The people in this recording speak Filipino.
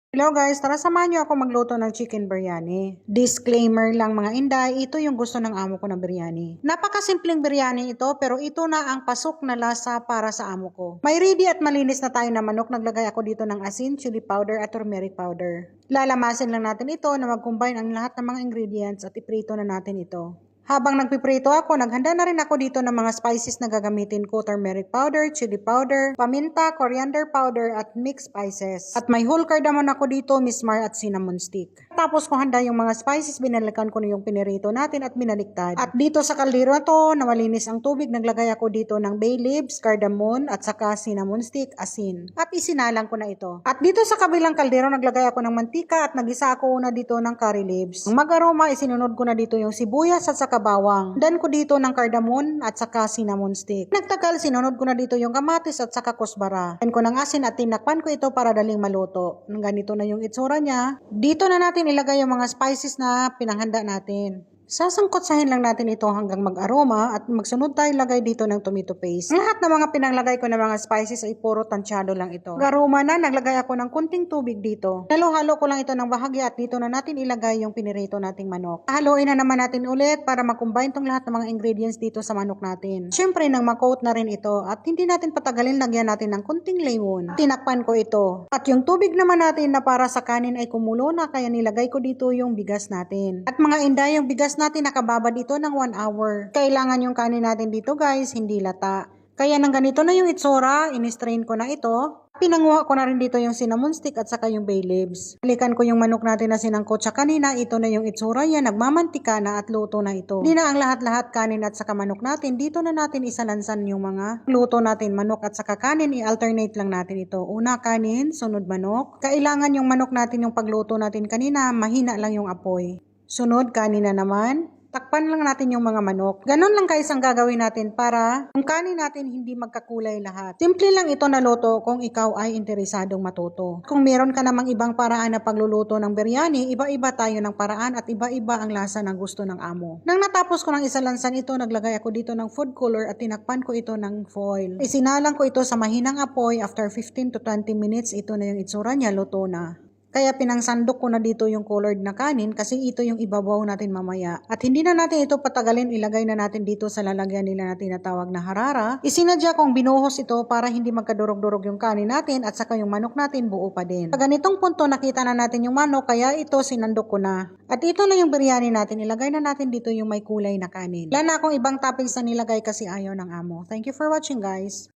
Hello guys, tara samahan niyo ako magluto ng chicken biryani. Disclaimer lang mga inday, ito yung gusto ng amo ko na biryani. Napakasimpleng biryani ito pero ito na ang pasok na lasa para sa amo ko. May ready at malinis na tayo na manok. Naglagay ako dito ng asin, chili powder at turmeric powder. Lalamasin lang natin ito na mag-combine ang lahat ng mga ingredients at iprito na natin ito. Habang nagpiprito ako, naghanda na rin ako dito ng mga spices na gagamitin ko. Turmeric powder, chili powder, paminta, coriander powder, at mixed spices. At may whole cardamom ako dito, mismar at cinnamon stick. Tapos kung handa yung mga spices, binalikan ko na yung pinirito natin at binaliktad. At dito sa kaldero na to, na malinis ang tubig, naglagay ako dito ng bay leaves, cardamom, at saka cinnamon stick, asin. At isinalang ko na ito. At dito sa kabilang kaldero, naglagay ako ng mantika at nagisa ako una dito ng curry leaves. Ang mag-aroma, isinunod ko na dito yung sibuyas at saka bawang. Dan ko dito ng cardamom at saka cinnamon stick. Nagtagal, sinunod ko na dito yung kamatis at saka kusbara. Dan ko ng asin at tinakpan ko ito para daling maluto. Nang ganito na yung itsura niya. Dito na natin ilagay yung mga spices na pinanghanda natin. Sasangkotsahin lang natin ito hanggang mag-aroma at magsunod tayo lagay dito ng tomato paste. Lahat ng mga pinanglagay ko ng mga spices ay puro tansyado lang ito. Aroma na, naglagay ako ng kunting tubig dito. Halo-halo ko lang ito ng bahagya at dito na natin ilagay yung pinirito nating manok. Haluin na naman natin ulit para makombine tong lahat ng mga ingredients dito sa manok natin. Siyempre nang makoat na rin ito at hindi natin patagalin, lagyan natin ng kunting lemon. Tinakpan ko ito. At yung tubig naman natin na para sa kanin ay kumulo na kaya nilagay ko dito yung bigas natin. At mga inday, yung bigas natin nakababad ito ng 1 hour. Kailangan yung kanin natin dito guys, hindi lata. Kaya nang ganito na yung itsura, in-strain ko na ito. Pinanguha ko na rin dito yung cinnamon stick at saka yung bay leaves. Balikan ko yung manok natin na sinangkot sa kanina. Ito na yung itsura yan. Nagmamantika na at luto na ito. Hindi na ang lahat-lahat kanin at saka manok natin. Dito na natin isalansan yung mga luto natin. Manok at saka kanin. I-alternate lang natin ito. Una kanin, sunod manok. Kailangan yung manok natin yung pagluto natin kanina. Mahina lang yung apoy. Sunod kanin na naman. Takpan lang natin yung mga manok. Ganon lang guys ang gagawin natin para yung kanin natin hindi magkakulay lahat. Simple lang ito na luto kung ikaw ay interesadong matuto. Kung meron ka namang ibang paraan na pagluluto ng biryani, iba-iba tayo ng paraan at iba-iba ang lasa ng gusto ng amo. Nang natapos ko ng isalansan ito, naglagay ako dito ng food color at tinakpan ko ito ng foil. Isinalang ko ito sa mahinang apoy. After 15 to 20 minutes, ito na yung itsura niya, luto na. Kaya pinangsandok ko na dito yung colored na kanin kasi ito yung ibabaw natin mamaya. At hindi na natin ito patagalin, ilagay na natin dito sa lalagyan nila na tinatawag na harara. Isinadya kong binuhos ito para hindi magkadurog-durog yung kanin natin at saka yung manok natin buo pa din. Sa ganitong punto nakita na natin yung manok kaya ito sinandok ko na. At ito na yung biryani natin, ilagay na natin dito yung may kulay na kanin. Wala na akong ibang toppings na nilagay kasi ayaw ng amo. Thank you for watching guys.